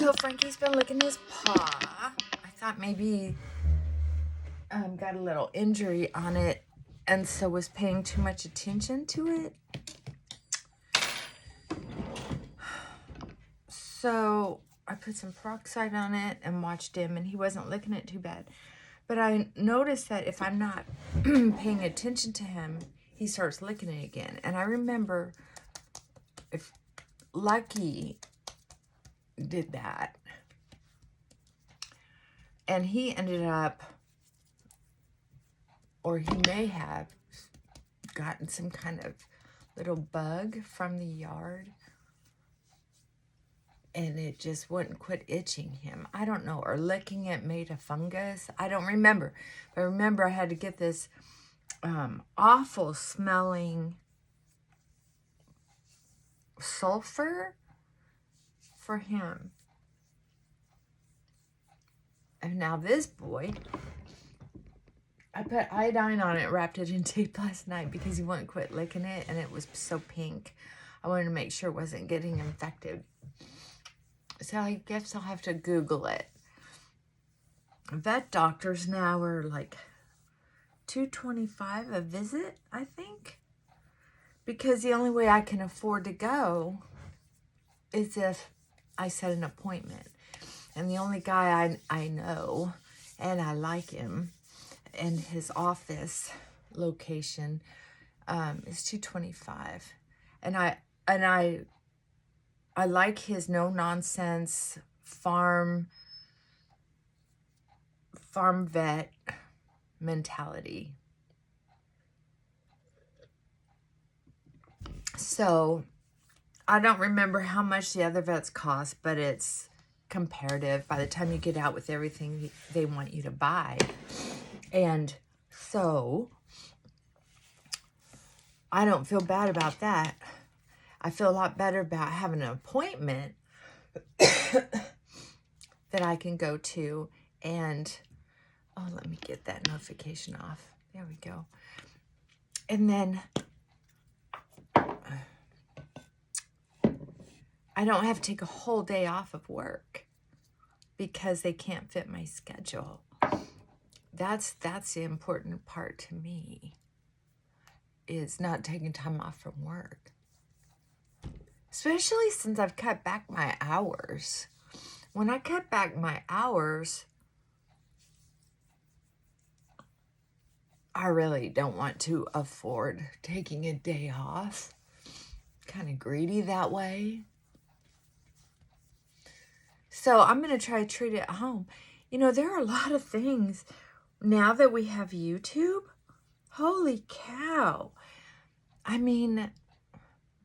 So Frankie's been licking his paw. I thought maybe got a little injury on it and so was paying too much attention to it. So I put some peroxide on it and watched him, and he wasn't licking it too bad. But I noticed that if I'm not paying attention to him, he starts licking it again. And I remember if Lucky did that, and he ended up, or he may have gotten some kind of little bug from the yard, and it just wouldn't quit itching him. I don't know, or licking it made a fungus. I don't remember. But I remember I had to get this awful smelling sulfur for him. And now this boy, I put iodine on it, wrapped it in tape last night because he wouldn't quit licking it, and it was so pink. I wanted to make sure it wasn't getting infected. So I guess I'll have to Google it. Vet doctors now are like $225 a visit, I think. Because the only way I can afford to go is if I set an appointment. And the only guy I know, and I like him, and his office location is $225. And I like his no-nonsense farm vet mentality. So I don't remember how much the other vets cost, but it's comparative by the time you get out with everything they want you to buy. And so I don't feel bad about that. I feel a lot better about having an appointment that I can go to. And, oh, let me get that notification off. There we go. And then I don't have to take a whole day off of work because they can't fit my schedule. That's the important part to me, is not taking time off from work. Especially since I've cut back my hours. When I cut back my hours, I really don't want to afford taking a day off. Kind of greedy that way. So I'm going to try to treat it at home. You know, there are a lot of things now that we have YouTube. Holy cow. I mean,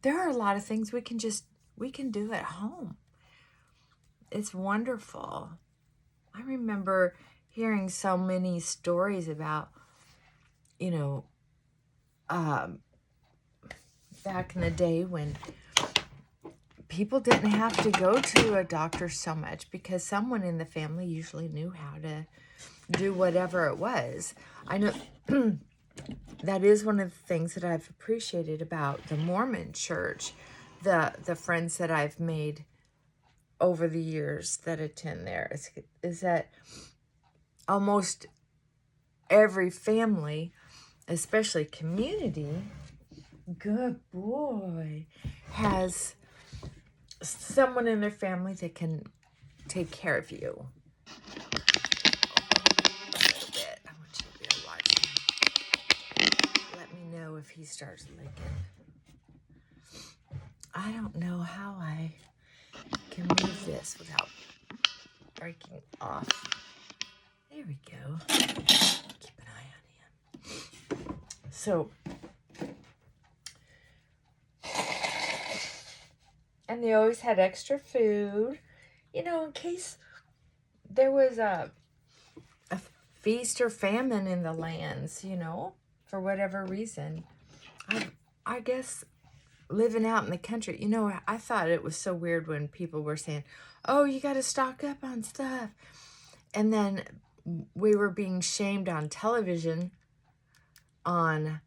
there are a lot of things we can do at home. It's wonderful. I remember hearing so many stories about, you know, back in the day when people didn't have to go to a doctor so much because someone in the family usually knew how to do whatever it was. I know that is one of the things that I've appreciated about the Mormon church, the friends that I've made over the years that attend there, is that almost every family, especially community, good boy, has someone in their family that can take care of you. I want you to be able to watch him. Let me know if he starts licking. I don't know how I can move this without breaking off. There we go. Keep an eye on him. So, and they always had extra food, you know, in case there was a feast or famine in the lands, you know, for whatever reason. I guess living out in the country, you know, I thought it was so weird when people were saying, oh, you got to stock up on stuff. And then we were being shamed on television on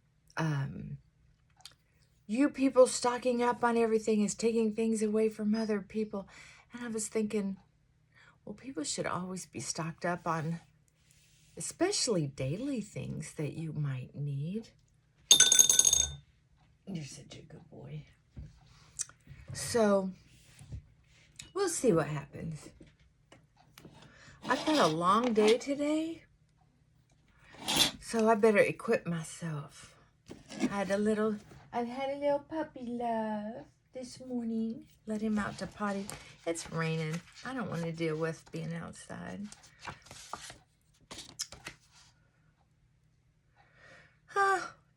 you people stocking up on everything is taking things away from other people. And I was thinking, Well, people should always be stocked up on especially daily things that you might need. You're such a good boy. So, we'll see what happens. I've got a long day today, so I better equip myself. I've had a little puppy love this morning. Let him out to potty. It's raining. I don't want to deal with being outside.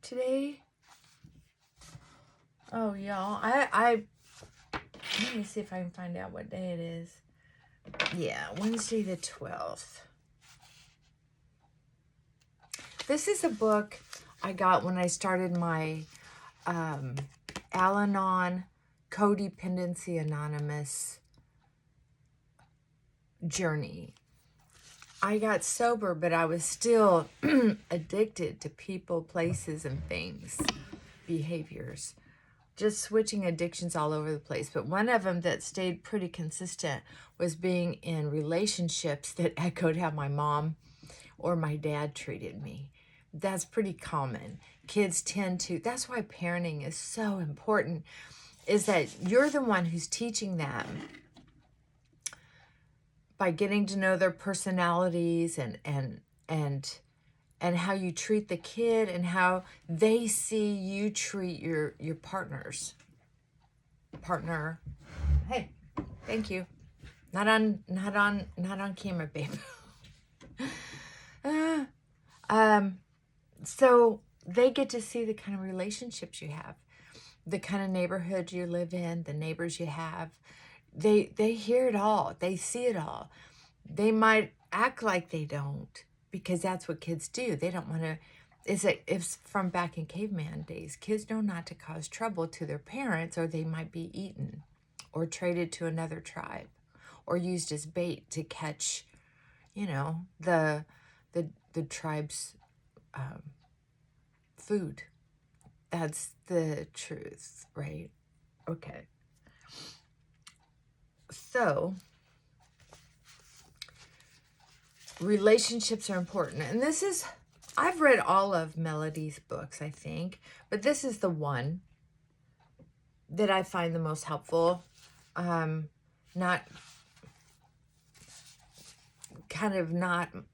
Today. Oh, y'all. I let me see if I can find out what day it is. Yeah, Wednesday the 12th. This is a book I got when I started my Al-Anon Codependency Anonymous journey. I got sober, but I was still addicted to people, places, and things, behaviors. Just switching addictions all over the place. But one of them that stayed pretty consistent was being in relationships that echoed how my mom or my dad treated me. That's pretty common. Kids tend to, that's why parenting is so important, is that you're the one who's teaching them by getting to know their personalities and how you treat the kid and how they see you treat your partner. Hey, thank you. Not on camera, babe. So they get to see the kind of relationships you have, the kind of neighborhood you live in, the neighbors you have. They hear it all. They see it all. They might act like they don't, because that's what kids do. They don't want to. It's from back in caveman days. Kids know not to cause trouble to their parents, or they might be eaten or traded to another tribe or used as bait to catch, the tribe's food. That's the truth, right? Okay. So, relationships are important. And I've read all of Melody's books, I think, but this is the one that I find the most helpful. Not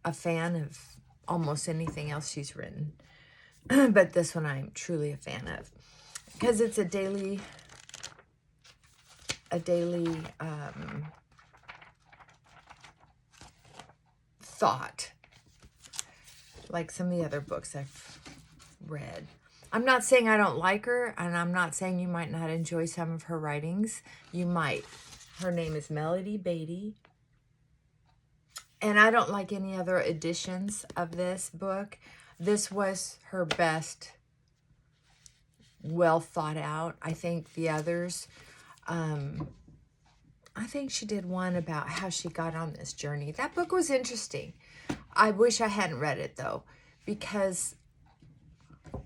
a fan of almost anything else she's written, but this one I'm truly a fan of, because it's a daily thought, like some of the other books I've read. I'm not saying I don't like her, and I'm not saying you might not enjoy some of her writings. You might. Her name is Melody Beatty, and I don't like any other editions of this book. This was her best, well thought out. I think the others, I think she did one about how she got on this journey. That book was interesting. I wish I hadn't read it, though, because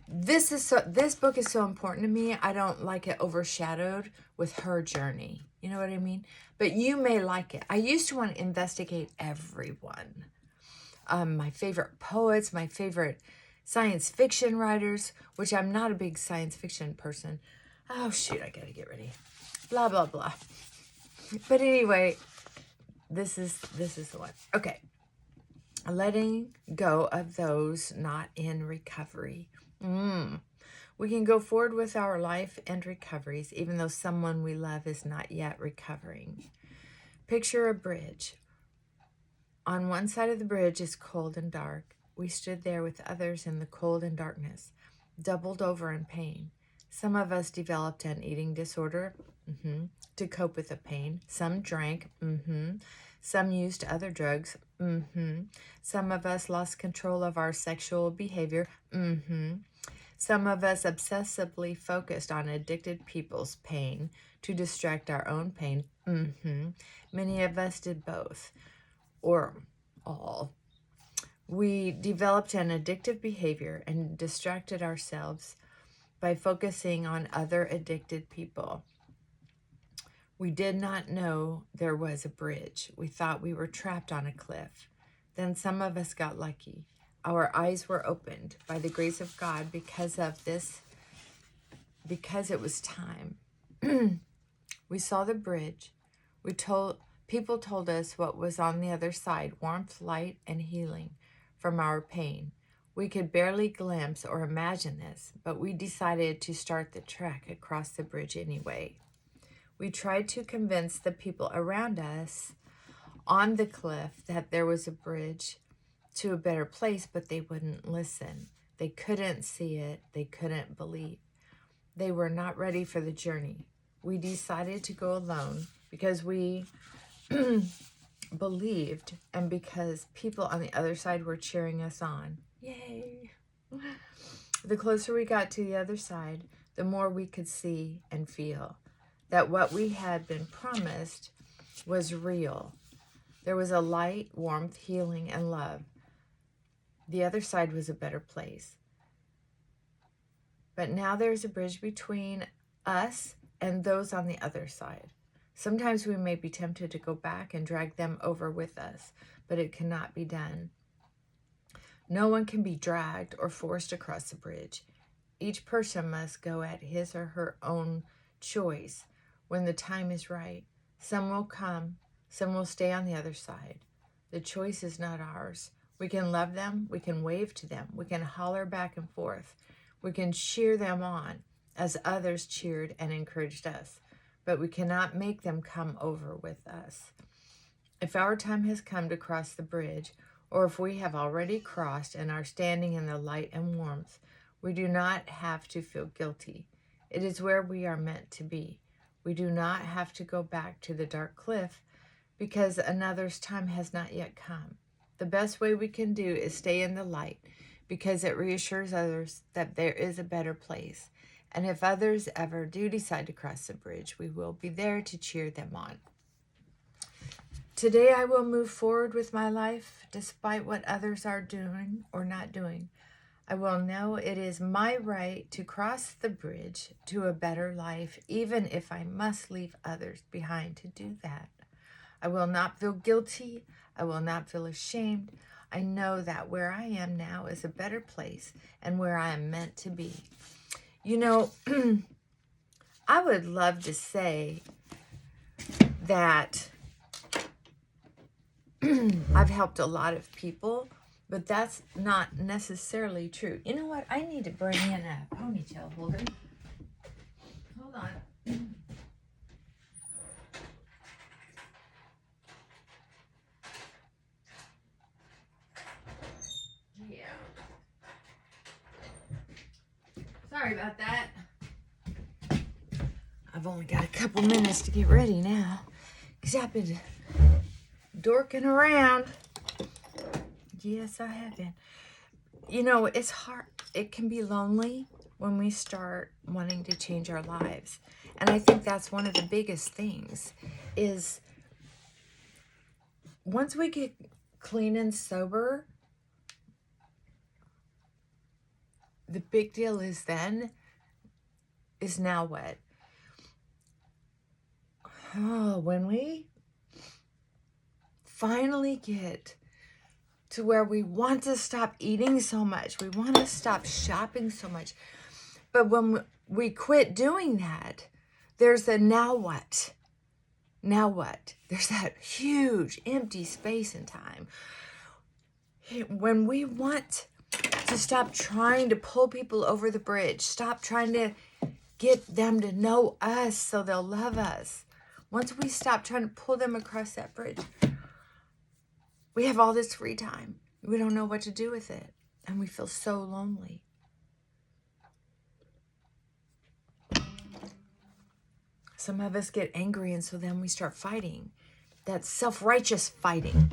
this book is so important to me. I don't like it overshadowed with her journey. You know what I mean? But you may like it. I used to want to investigate everyone. My favorite poets, my favorite science fiction writers, which I'm not a big science fiction person. Oh, shoot, I gotta get ready. Blah, blah, blah. But anyway, this is the one. Okay. Letting go of those not in recovery. We can go forward with our life and recoveries, even though someone we love is not yet recovering. Picture a bridge. On one side of the bridge is cold and dark. We stood there with others in the cold and darkness, doubled over in pain. Some of us developed an eating disorder to cope with the pain. Some drank. Some used other drugs. Some of us lost control of our sexual behavior. Some of us obsessively focused on addicted people's pain to distract our own pain. Many of us did both, or all. We developed an addictive behavior and distracted ourselves by focusing on other addicted people. We did not know there was a bridge. We thought we were trapped on a cliff. Then some of us got lucky. Our eyes were opened by the grace of God because it was time. We saw the bridge. People told us what was on the other side, warmth, light, and healing from our pain. We could barely glimpse or imagine this, but we decided to start the trek across the bridge anyway. We tried to convince the people around us on the cliff that there was a bridge to a better place, but they wouldn't listen. They couldn't see it. They couldn't believe. They were not ready for the journey. We decided to go alone because we believed and because people on the other side were cheering us on. Yay! The closer we got to the other side, the more we could see and feel that what we had been promised was real. There was a light, warmth, healing, and love. The other side was a better place. But now there's a bridge between us and those on the other side. Sometimes we may be tempted to go back and drag them over with us, but it cannot be done. No one can be dragged or forced across the bridge. Each person must go at his or her own choice when the time is right. Some will come, some will stay on the other side. The choice is not ours. We can love them, we can wave to them, we can holler back and forth. We can cheer them on as others cheered and encouraged us, but we cannot make them come over with us. If our time has come to cross the bridge, or if we have already crossed and are standing in the light and warmth, we do not have to feel guilty. It is where we are meant to be. We do not have to go back to the dark cliff because another's time has not yet come. The best way we can do is stay in the light because it reassures others that there is a better place. And if others ever do decide to cross the bridge, we will be there to cheer them on. Today I will move forward with my life despite what others are doing or not doing. I will know it is my right to cross the bridge to a better life, even if I must leave others behind to do that. I will not feel guilty. I will not feel ashamed. I know that where I am now is a better place and where I am meant to be. You know, I would love to say that I've helped a lot of people, but that's not necessarily true. You know what? I need to bring in a ponytail holder. Hold on. Yeah. Sorry about that. I've only got a couple minutes to get ready now because I've been dorking around. Yes, I have been. You know, it's hard. It can be lonely when we start wanting to change our lives. And I think that's one of the biggest things is once we get clean and sober, the big deal is now what? Oh, when we finally get to where we want to stop eating so much, we want to stop shopping so much, but when we quit doing that, there's a now what? Now what? There's that huge empty space in time. When we want to stop trying to pull people over the bridge, stop trying to get them to know us so they'll love us. Once we stop trying to pull them across that bridge, we have all this free time. We don't know what to do with it. And we feel so lonely. Some of us get angry, and so then we start fighting. That's self-righteous fighting.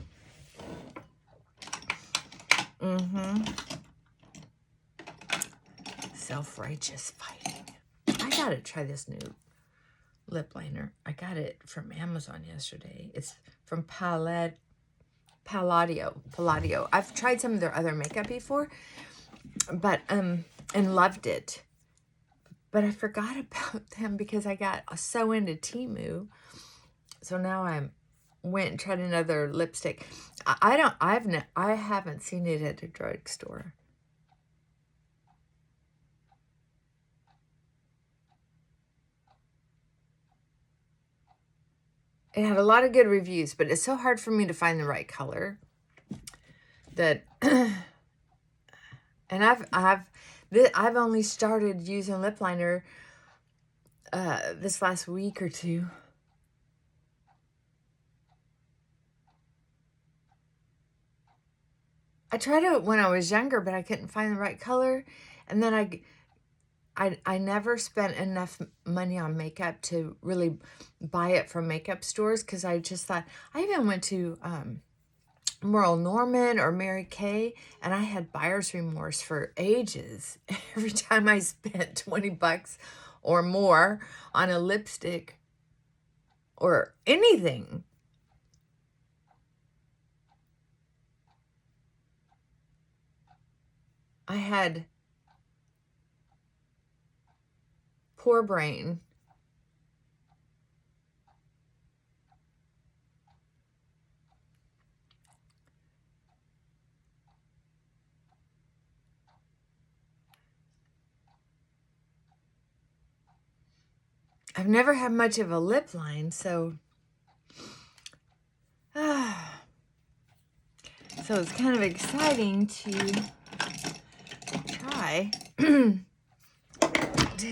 Self-righteous fighting. I gotta try this new lip liner. I got it from Amazon yesterday. It's from Palladio. I've tried some of their other makeup before, but and loved it. But I forgot about them because I got so into Temu. So now went and tried another lipstick. I haven't seen it at a drugstore. It had a lot of good reviews, but it's so hard for me to find the right color that, and I've only started using lip liner this last week or two. I tried it when I was younger, but I couldn't find the right color. And then I never spent enough money on makeup to really buy it from makeup stores, because I just thought, I even went to Merle Norman or Mary Kay, and I had buyer's remorse for ages. Every time I spent 20 bucks or more on a lipstick or anything. I had poor brain. I've never had much of a lip line, so so it's kind of exciting to try to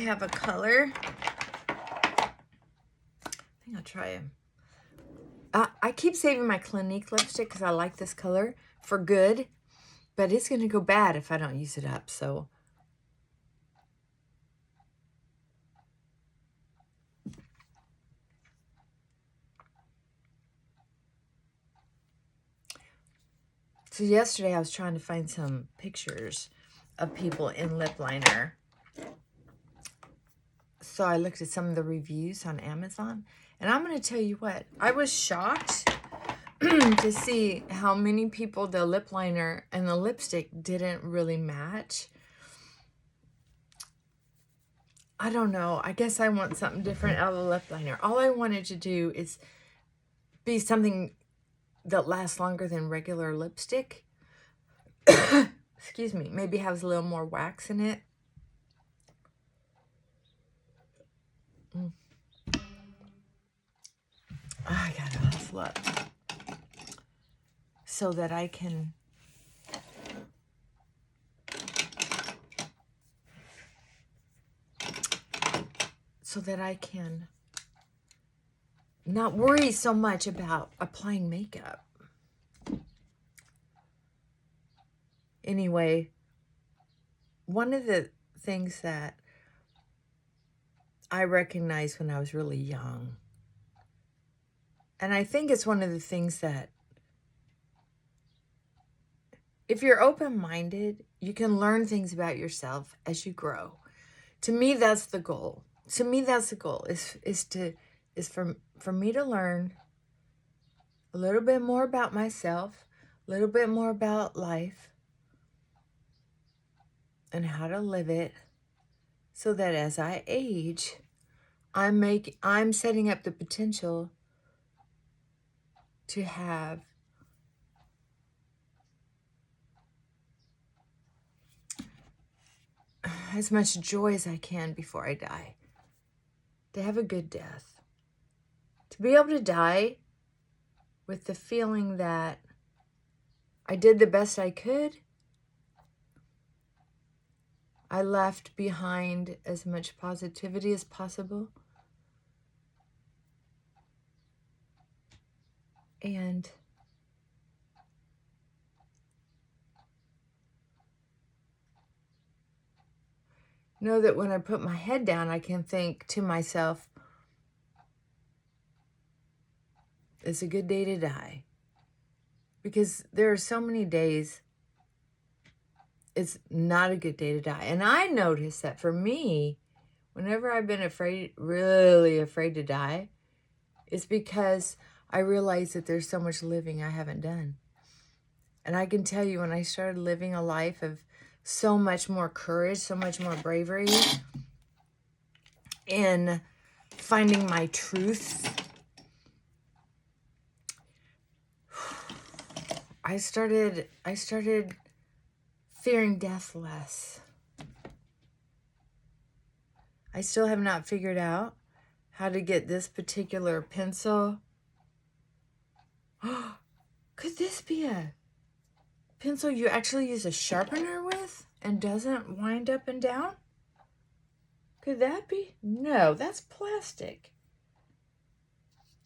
have a color. I think I'll try them. I keep saving my Clinique lipstick because I like this color for good, but it's going to go bad if I don't use it up. So yesterday I was trying to find some pictures of people in lip liner. So I looked at some of the reviews on Amazon, and I'm going to tell you what, I was shocked to see how many people the lip liner and the lipstick didn't really match. I don't know. I guess I want something different out of the lip liner. All I wanted to do is be something that lasts longer than regular lipstick. Excuse me. Maybe has a little more wax in it. I gotta hustle up so that I can not worry so much about applying makeup. Anyway, one of the things that I recognized when I was really young, and I think it's one of the things that, if you're open-minded, you can learn things about yourself as you grow. To me, that's the goal. To me, that's the goal, is for me to learn a little bit more about myself, a little bit more about life, and how to live it, so that as I age, I'm setting up the potential to have as much joy as I can before I die. To have a good death. To be able to die with the feeling that I did the best I could. I left behind as much positivity as possible. And know that when I put my head down, I can think to myself, it's a good day to die. Because there are so many days it's not a good day to die. And I noticed that for me, whenever I've been really afraid to die, it's because I realize that there's so much living I haven't done. And I can tell you, when I started living a life of so much more courage, so much more bravery, in finding my truth, I started fearing death less. I still have not figured out how to get this particular pencil. Could this be a pencil you actually use a sharpener with and doesn't wind up and down? Could that be? No, that's plastic.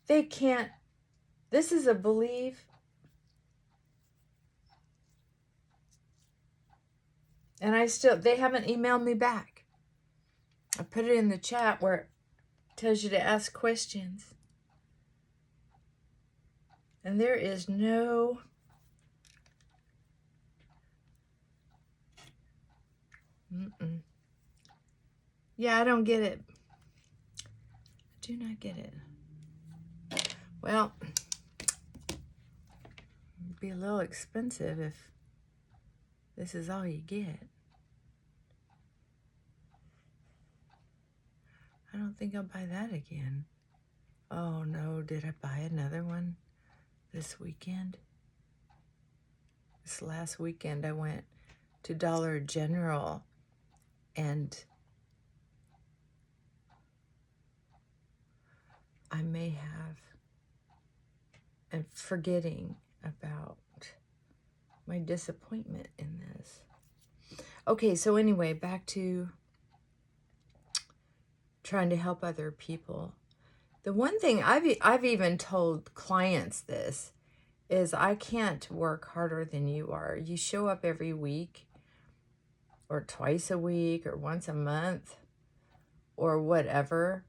They can't. This is a believe. And they haven't emailed me back. I put it in the chat where it tells you to ask questions. And there is no... Yeah, I don't get it. I do not get it. Well, it'd be a little expensive if this is all you get. I don't think I'll buy that again. Oh no, did I buy another one this weekend? This last weekend I went to Dollar General and I may have, and forgetting about my disappointment in this. Okay, so anyway, back to trying to help other people. The one thing I've even told clients this is I can't work harder than you are. You show up every week or twice a week or once a month or whatever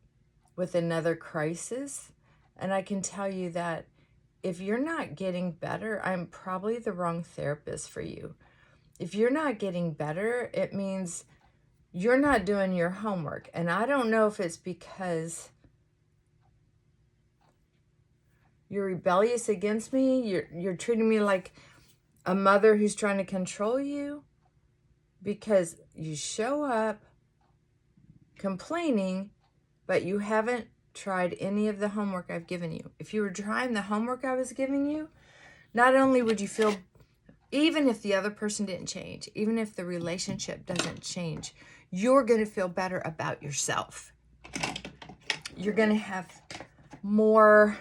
with another crisis. And I can tell you that if you're not getting better, I'm probably the wrong therapist for you. If you're not getting better, it means you're not doing your homework. And I don't know if it's because you're rebellious against me, you're treating me like a mother who's trying to control you, because you show up complaining, but you haven't tried any of the homework I've given you. If you were trying the homework I was giving you, not only would you feel, even if the other person didn't change, even if the relationship doesn't change, you're going to feel better about yourself. You're going to have more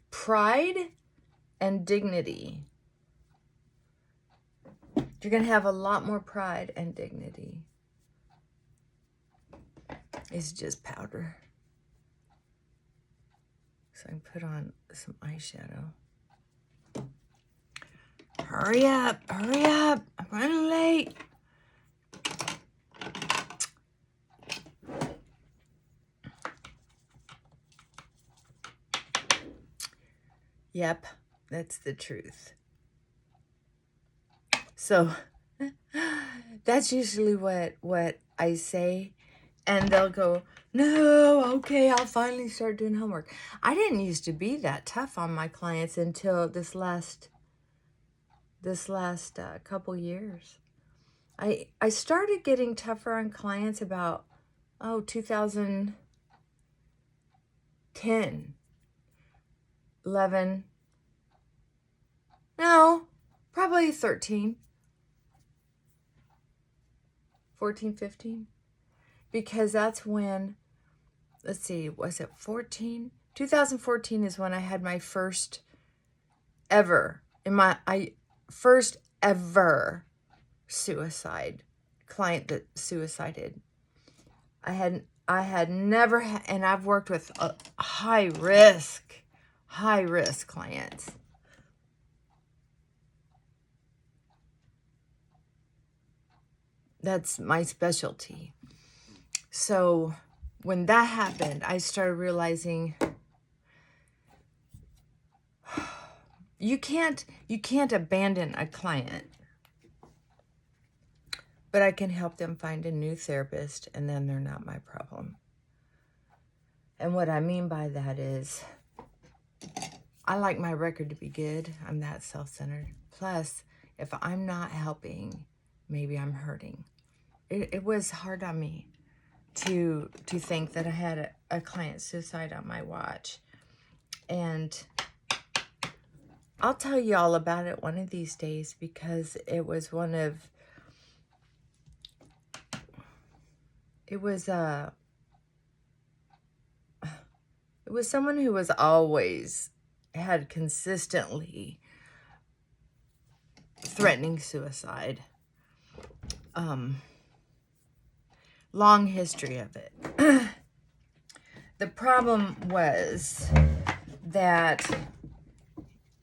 pride and dignity. You're going to have a lot more pride and dignity. It's just powder. So I can put on some eyeshadow. Hurry up, hurry up. I'm running late. Yep, that's the truth. So that's usually what I say. And they'll go, no, okay, I'll finally start doing homework. I didn't used to be that tough on my clients until this last couple years. I started getting tougher on clients about, 2010, 11, no, probably 13, 14, 15. Because that's when, let's see, was it 14? 2014 is when I had my first ever suicide client that suicided. I had never had, and I've worked with high risk clients. That's my specialty. So when that happened, I started realizing you can't abandon a client, but I can help them find a new therapist, and then they're not my problem. And what I mean by that is I like my record to be good. I'm that self-centered. Plus, if I'm not helping, maybe I'm hurting. It was hard on me. to think that I had a client suicide on my watch. And I'll tell you all about it one of these days, because it was someone who was always had consistently threatening suicide. Long history of it. The problem was that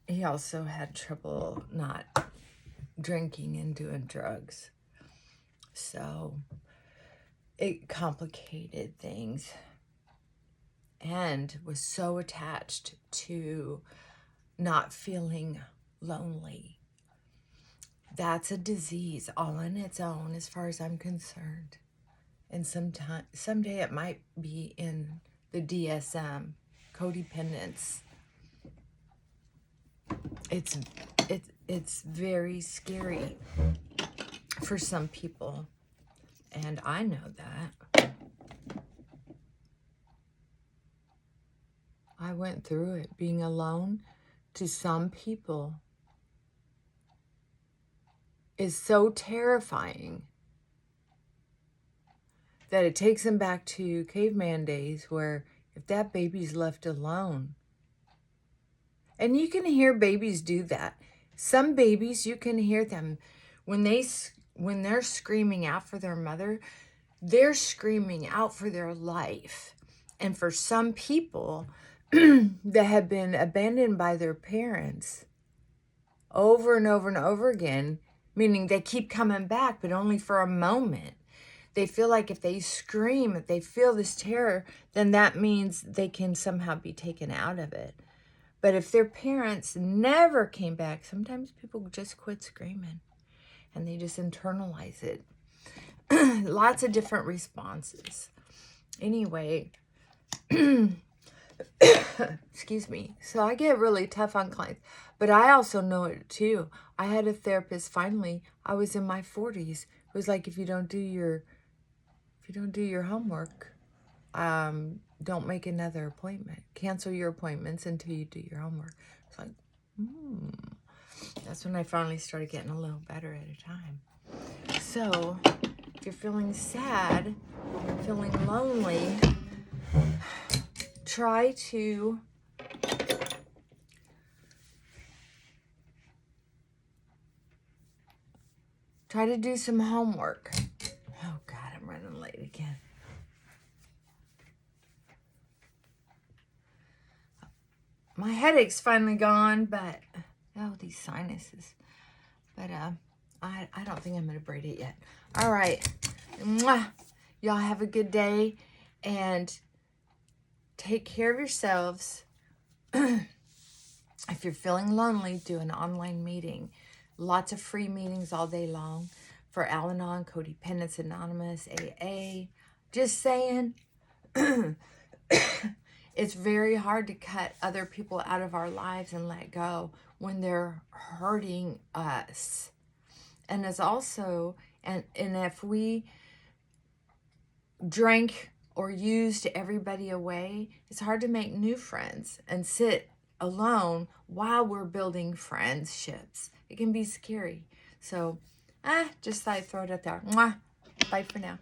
he also had trouble not drinking and doing drugs. So it complicated things, and was so attached to not feeling lonely. That's a disease all on its own, as far as I'm concerned. And someday it might be in the DSM, codependence. It's very scary for some people, and I know that. I went through it. Being alone, to some people, is so terrifying that it takes them back to caveman days, where if that baby's left alone, and you can hear babies do that. Some babies, you can hear them when they're screaming out for their mother, they're screaming out for their life. And for some people that have been abandoned by their parents over and over and over again, meaning they keep coming back, but only for a moment. They feel like if they scream, if they feel this terror, then that means they can somehow be taken out of it. But if their parents never came back, sometimes people just quit screaming and they just internalize it. Lots of different responses. Anyway, excuse me. So I get really tough on clients, but I also know it too. I had a therapist, finally, I was in my 40s. It was like, if you don't do your homework, don't make another appointment. Cancel your appointments until you do your homework. It's like, that's when I finally started getting a little better at a time. So if you're feeling sad, feeling lonely, try to do some homework. Oh God, I'm running late again. My headache's finally gone, but these sinuses. But I don't think I'm gonna braid it yet. All right, mwah. Y'all have a good day and take care of yourselves. If you're feeling lonely, do an online meeting. Lots of free meetings all day long for Al-Anon, Codependence Anonymous, AA. Just saying. It's very hard to cut other people out of our lives and let go when they're hurting us. And it's also, and if we drank or used everybody away, it's hard to make new friends and sit alone while we're building friendships. It can be scary. So, just thought I'd throw it out there. Mwah. Bye for now.